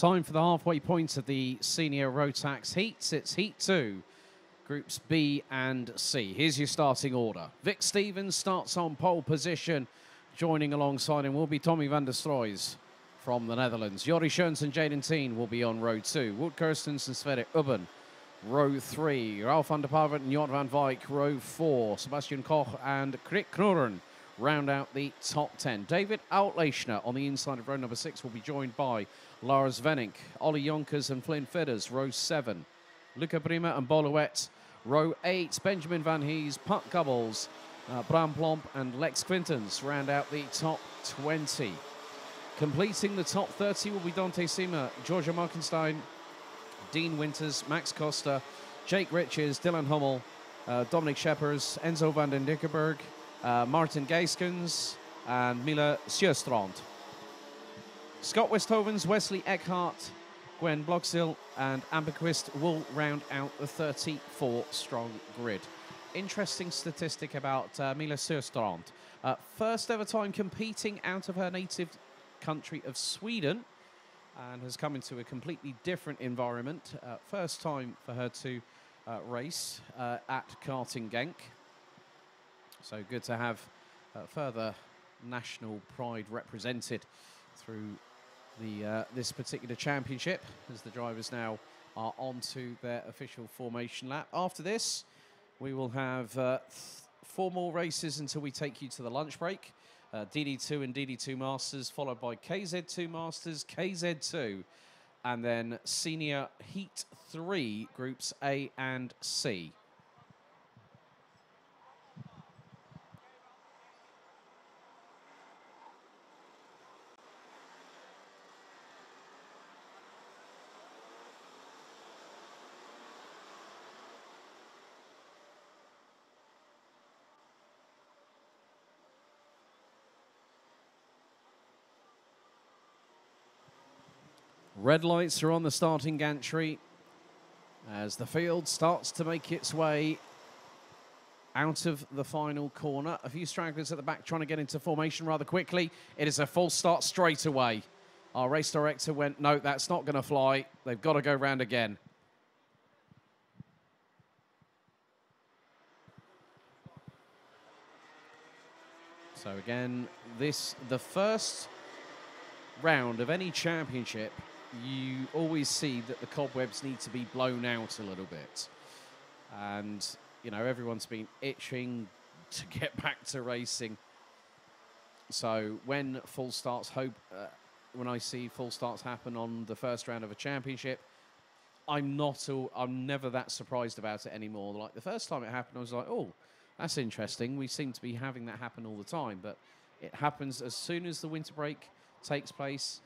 Time for the halfway point of the senior Rotax heats. It's Heat 2, Groups B and C. Here's your starting order. Vic Stevens starts on pole position. Joining alongside him will be Tommy van der Stroys from the Netherlands. Jori Schoens and Jaden Teen will be on row 2. Wout Kirstens and Sverre Ubben, row 3. Ralf van der Parvet and Jort van Wijk, row 4. Sebastian Koch and Krik Knorren round out the top 10. David Outleichner on the inside of row number 6 will be joined by Lars Venink, Ollie Jonkers and Flynn Fidders, row 7. Luca Brima and Boluet, row 8. Benjamin Van Hees, Pat Gubbels, Bram Plomp and Lex Quintens round out the top 20. Completing the top 30 will be Dante Sima, Georgia Markenstein, Dean Winters, Max Costa, Jake Riches, Dylan Hummel, Dominic Scheppers, Enzo van den Dickerberg, Martin Geiskens and Mila Sjöstrand. Scott Westhovens, Wesley Eckhart, Gwen Bloxhill and Amberquist will round out the 34-strong grid. Interesting statistic about Mila Sjöstrand. First ever time competing out of her native country of Sweden and has come into a completely different environment. First time for her to race at karting Genk. So good to have further national pride represented through the this particular championship, as the drivers now are on to their official formation lap. After this, we will have 4 more races until we take you to the lunch break. DD2 and DD2 Masters, followed by KZ2 Masters, KZ2, and then Senior Heat 3, Groups A and C. Red lights are on the starting gantry as the field starts to make its way out of the final corner. A few stragglers at the back trying to get into formation rather quickly. It is a full start straight away. Our race director went, no, that's not going to fly. They've got to go round again. So again, the first round of any championship, you always see that the cobwebs need to be blown out a little bit. And, you know, everyone's been itching to get back to racing. So when full starts when I see full starts happen on the first round of a championship, I'm never that surprised about it anymore. Like the first time it happened, I was like, oh, that's interesting. We seem to be having that happen all the time, but it happens as soon as the winter break takes place.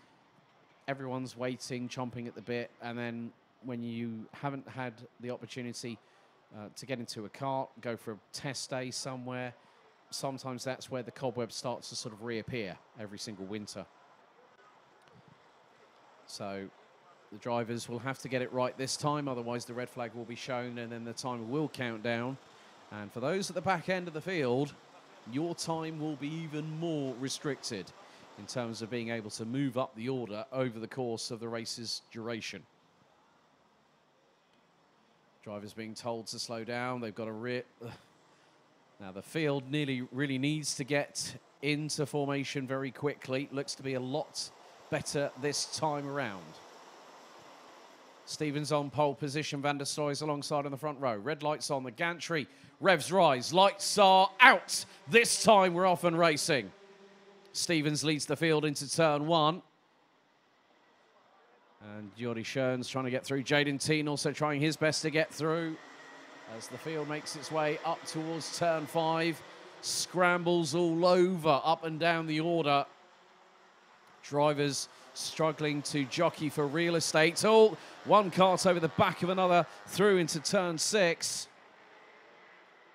Everyone's waiting, chomping at the bit, and then when you haven't had the opportunity to get into a kart, go for a test day somewhere, sometimes that's where the cobweb starts to sort of reappear every single winter. So the drivers will have to get it right this time, otherwise the red flag will be shown and then the timer will count down. And for those at the back end of the field, your time will be even more restricted in terms of being able to move up the order over the course of the race's duration. Drivers being told to slow down. They've got to Now the field really needs to get into formation very quickly. Looks to be a lot better this time around. Stevens on pole position, Van der Stroys alongside on the front row. Red lights on the gantry. Revs rise, lights are out. This time we're off and racing. Stevens leads the field into turn 1. And Jori Schoens trying to get through. Jaden Teen also trying his best to get through as the field makes its way up towards turn 5. Scrambles all over, up and down the order. Drivers struggling to jockey for real estate. Oh, one kart over the back of another through into turn 6.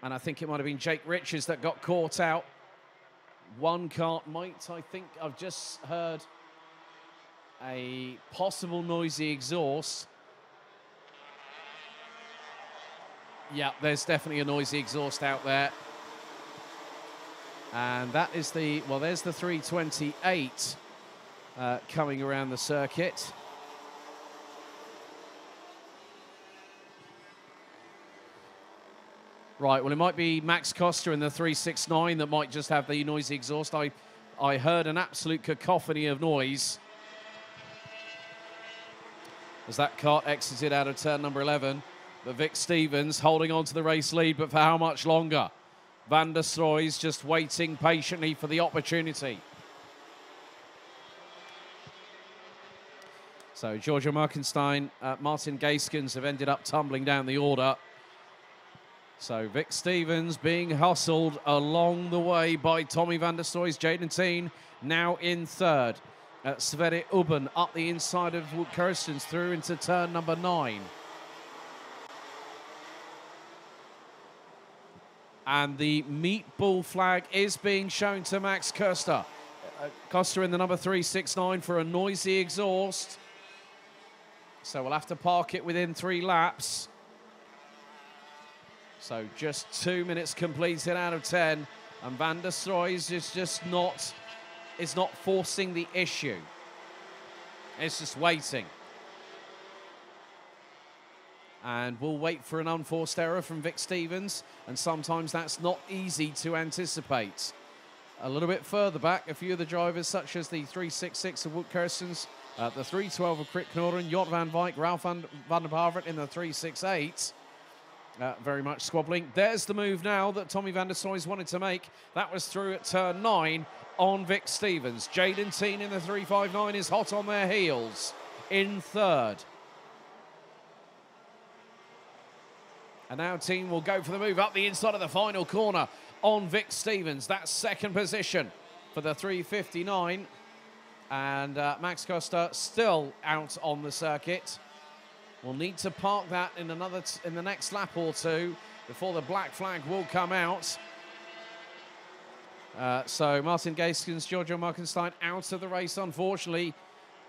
And I think it might have been Jake Riches that got caught out. One kart might, I think I've just heard a possible noisy exhaust. Yeah, there's definitely a noisy exhaust out there. And that is there's the 328 coming around the circuit. Right, well, it might be Max Costa in the 369 that might just have the noisy exhaust. I heard an absolute cacophony of noise as that kart exited out of turn number 11. But Vic Stevens holding on to the race lead, but for how much longer? Van der Stroy's just waiting patiently for the opportunity. So Giorgio Markenstein, Martin Gaskins have ended up tumbling down the order. So Vic Stevens being hustled along the way by Tommy van der Stroy's Jaden Teen, now in third. Sverre Ubben up the inside of Wout Kirstens through into turn number 9. And the meatball flag is being shown to Max Costa. Costa in the number 369 for a noisy exhaust. So we'll have to park it within 3 laps. So just 2 minutes completed out of 10. And Van der Stroy is just not forcing the issue. It's just waiting. And we'll wait for an unforced error from Vic Stevens. And sometimes that's not easy to anticipate. A little bit further back, a few of the drivers, such as the 366 of Wout Kirstens, the 312 of Krit Knorden, Jort van Wijk, Ralf van der Pavert in the 368. Very much squabbling. There's the move now that Tommy van der Stroy's wanted to make. That was through at turn 9 on Vic Stevens. Jaden Teen in the 359 is hot on their heels in third. And now Teen will go for the move up the inside of the final corner on Vic Stevens. That's second position for the 359. And Max Costa still out on the circuit. We'll need to park that in the next lap or two before the black flag will come out. So Martin Gaskins, Giorgio Markenstein out of the race, unfortunately.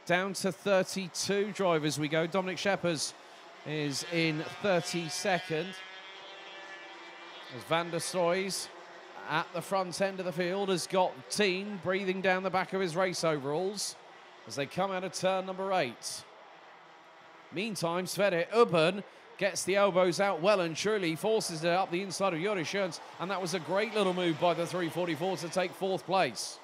Down to 32 drivers we go. Dominic Scheppers is in 32nd. As Van der Stroy's at the front end of the field has got Teen breathing down the back of his race overalls as they come out of turn number 8. Meantime, Sverre Ubben gets the elbows out well and truly, forces it up the inside of Joris Schoens, and that was a great little move by the 344 to take 4th place.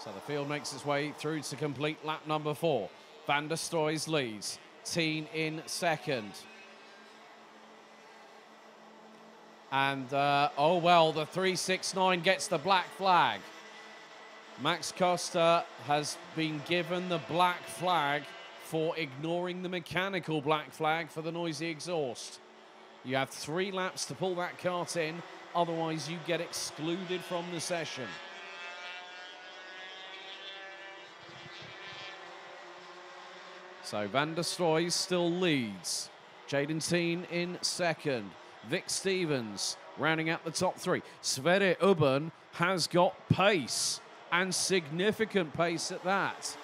So the field makes its way through to complete lap number 4. Van der Stroy's leads, Teen in second. And, oh well, the 369 gets the black flag. Max Costa has been given the black flag for ignoring the mechanical black flag for the noisy exhaust. You have 3 laps to pull that kart in, otherwise you get excluded from the session. So Van der Stroy still leads. Jaden Teen in second. Vic Stevens rounding out the top 3. Sverre Ubben has got pace, and significant pace at that.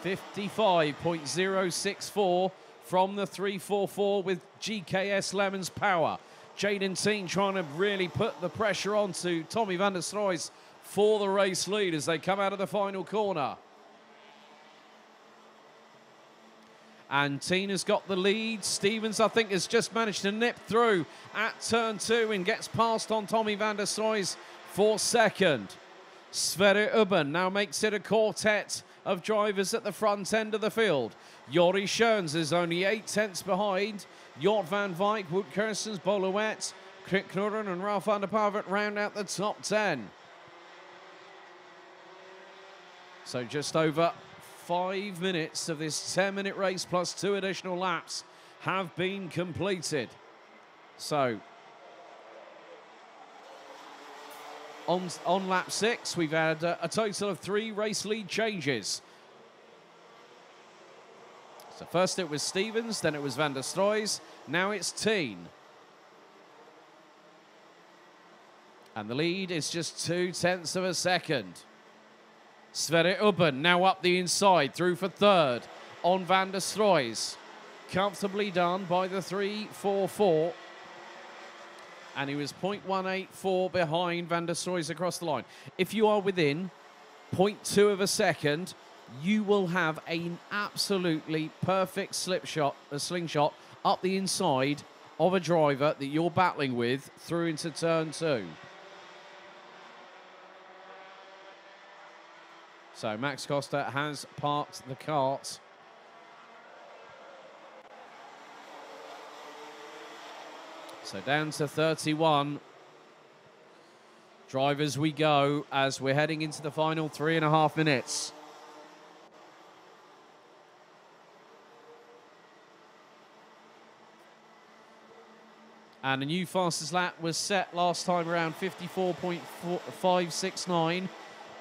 55.064 from the 344 with GKS Lemon's power. Jaden Teen trying to really put the pressure onto Tommy van der Stroy's for the race lead as they come out of the final corner. And Teen has got the lead. Stevens, I think, has just managed to nip through at turn 2 and gets past on Tommy van der Stroy's for second. Sverre Ubben now makes it a quartet of drivers at the front end of the field. Joris Schoens is only 8 tenths behind. Jort van Wijk, Wout Kirstens, Boluet, Krit Knorden and Ralf van der Pavert round out the top 10. So just over 5 minutes of this 10-minute race plus 2 additional laps have been completed. So on lap 6, we've had a total of 3 race lead changes. So first it was Stevens, then it was Van der Stroy's, now it's Teen. And the lead is just 2 tenths of a second. Sverre Ubben now up the inside, through for third on Van der Stroy's. Comfortably done by the 344. And he was 0.184 behind Van der Stroy's across the line. If you are within 0.2 of a second you will have an absolutely perfect slingshot up the inside of a driver that you're battling with through into turn 2. So Max Costa has parked the kart. So down to 31. Drivers we go as we're heading into the final 3.5 minutes. And a new fastest lap was set last time around, 54.569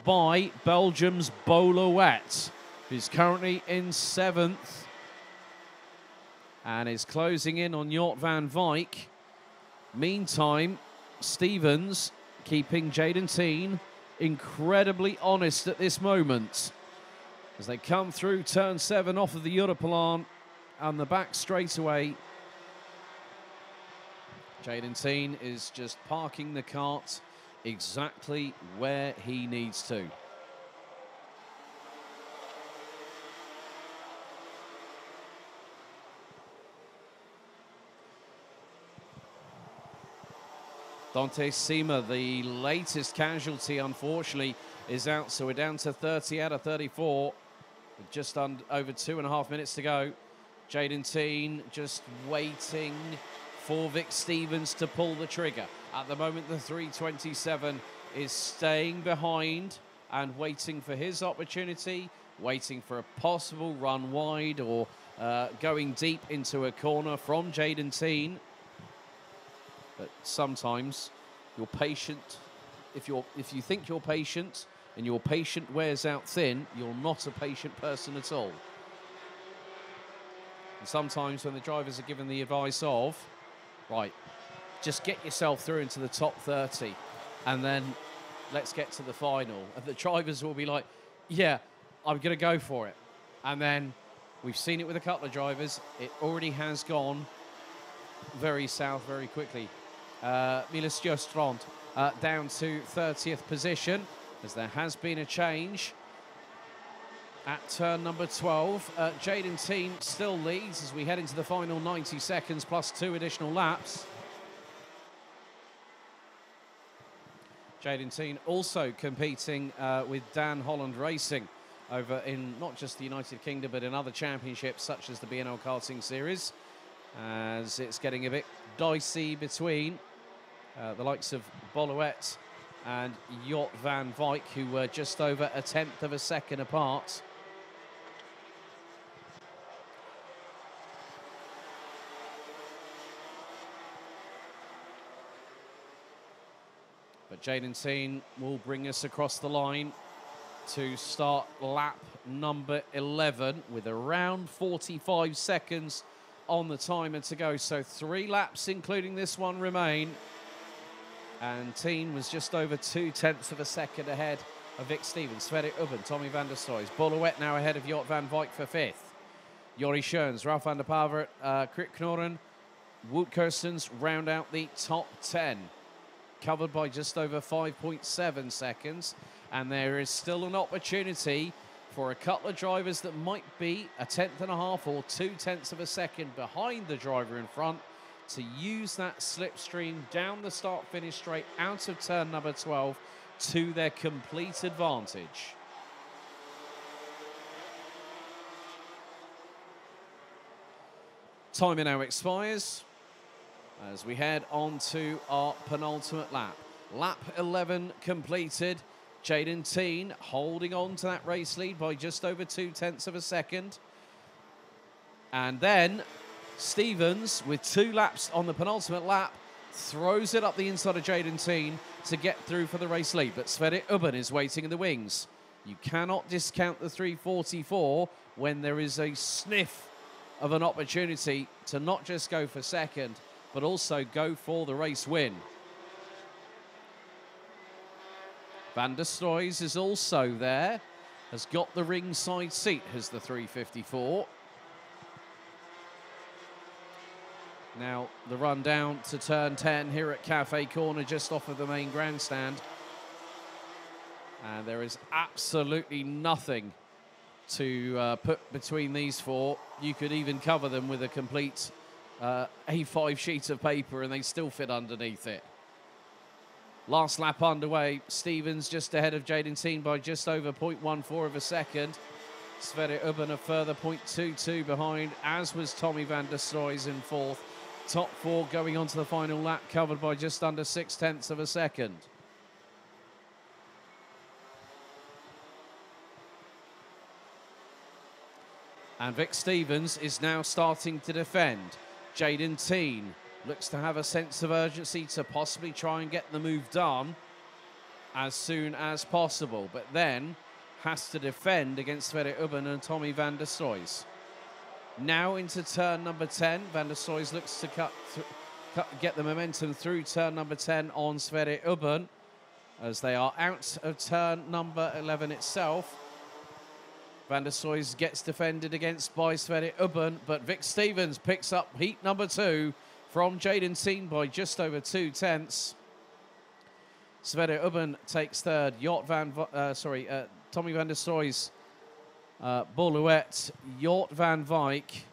by Belgium's Bolowet, who's currently in 7th and is closing in on Jort van Wijk. Meantime, Stevens keeping Jaden Teen incredibly honest at this moment as they come through turn 7 off of the Europlan and the back straightaway. Jaden Teen is just parking the kart exactly where he needs to. Dante Sima, the latest casualty, unfortunately, is out, so we're down to 30 out of 34. With just over 2.5 minutes to go. Jaden Teen just waiting for Vic Stevens to pull the trigger. At the moment, the 327 is staying behind and waiting for his opportunity, waiting for a possible run wide or going deep into a corner from Jaden Teen. But sometimes you're patient. If you think you're patient and your patient wears out thin, you're not a patient person at all. And sometimes when the drivers are given the advice of, right, just get yourself through into the top 30 and then let's get to the final. And the drivers will be like, yeah, I'm going to go for it. And then we've seen it with a couple of drivers. It already has gone very south very quickly. Miles Jostrand down to 30th position as there has been a change at turn number 12. Jaden Teen still leads as we head into the final 90 seconds plus 2 additional laps. Jaden Teen also competing with Dan Holland Racing over in not just the United Kingdom but in other championships such as the B&L Karting Series, as it's getting a bit dicey between the likes of Bolowet and Jort van Wijk, who were just over 1/10 of a second apart. But Jaden Teen will bring us across the line to start lap number 11 with around 45 seconds on the timer to go. So 3 laps, including this one, remain. And Teen was just over 2/10 of a second ahead of Vic Stevens, Sverre Ubben, Tommy van der Stoys. Bolowet now ahead of Jort van Wijk for 5th. Jori Schoens, Ralf van der Pavert, Krit Knorren, Wout Kirstens round out the top 10. Covered by just over 5.7 seconds. And there is still an opportunity for a couple of drivers that might be 1/10.5 or 2/10 of a second behind the driver in front to use that slipstream down the start-finish straight out of turn number 12 to their complete advantage. Timer now expires as we head on to our penultimate lap. Lap 11 completed. Jaden Teen holding on to that race lead by just over 2/10 of a second. And then Stevens, with 2 laps on the penultimate lap, throws it up the inside of Jaden Teen to get through for the race lead. But Sverre Ubben is waiting in the wings. You cannot discount the 344 when there is a sniff of an opportunity to not just go for second, but also go for the race win. Van der Stoys is also there, has got the ringside seat, has the 354. Now, the run down to turn 10 here at Cafe Corner, just off of the main grandstand. And there is absolutely nothing to put between these four. You could even cover them with a complete A5 sheet of paper and they still fit underneath it. Last lap underway. Stevens just ahead of Jaden Teen by just over 0.14 of a second. Sverre Ubben a further 0.22 behind, as was Tommy van der Stroys in fourth. Top four going on to the final lap, covered by just under 0.6 of a second. And Vic Stevens is now starting to defend. Jaden Teen looks to have a sense of urgency to possibly try and get the move done as soon as possible, but then has to defend against Sverre Ubben and Tommy van der Stroys. Now into turn number 10. Van der Stroys looks to get the momentum through turn number 10 on Sverre Ubben as they are out of turn number 11 itself. Van der Stroys gets defended against by Sverre Ubben, but Vic Stevens picks up heat number 2 from Jaden Teen by just over 0.2. Sverre Ubben takes third. Tommy van der Stroys, Boluet, Jort van Wijk,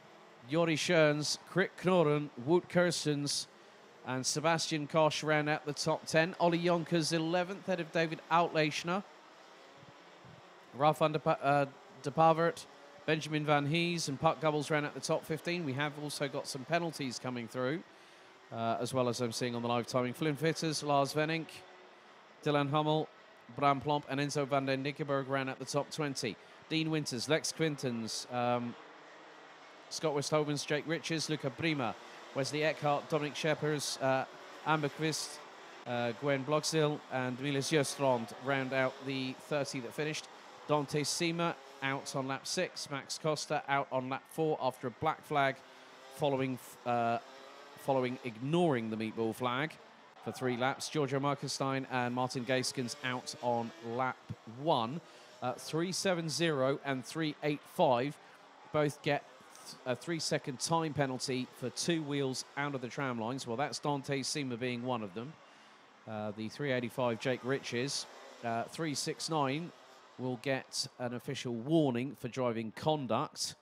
Jori Schoens, Krik Knorren, Wout Kirstens, and Sebastian Koch round out the top 10. Ollie Jonkers 11th, head of David Outleichner. Ralf van de Pavert, Benjamin Van Hees, and Puck Gubbles round out the top 15. We have also got some penalties coming through, as well as I'm seeing on the live timing. Flynn Fitters, Lars Venink, Dylan Hummel, Bram Plomp, and Enzo van den Nickenberg round at the top 20. Dean Winters, Lex Quintons, Scott Westhovens, Jake Riches, Luca Prima, Wesley Eckhart, Dominic Scheppers, Amber Quist, Gwen Bloxhill, and Miles Jöstrand round out the 30 that finished. Dante Sima out on lap 6. Max Costa out on lap 4 after a black flag following ignoring the meatball flag for 3 laps. Giorgio Markenstein and Martin Gaiskens out on lap 1. 3.70 and 3.85 both get a 3-second time penalty for 2 wheels out of the tram lines. Well, that's Dante Sima being one of them. The 3.85 Jake Riches. 3.69 will get an official warning for driving conduct.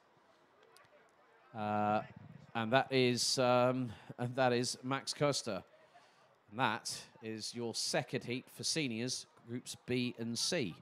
And that is Max Costa. And that is your second heat for seniors, groups B and C.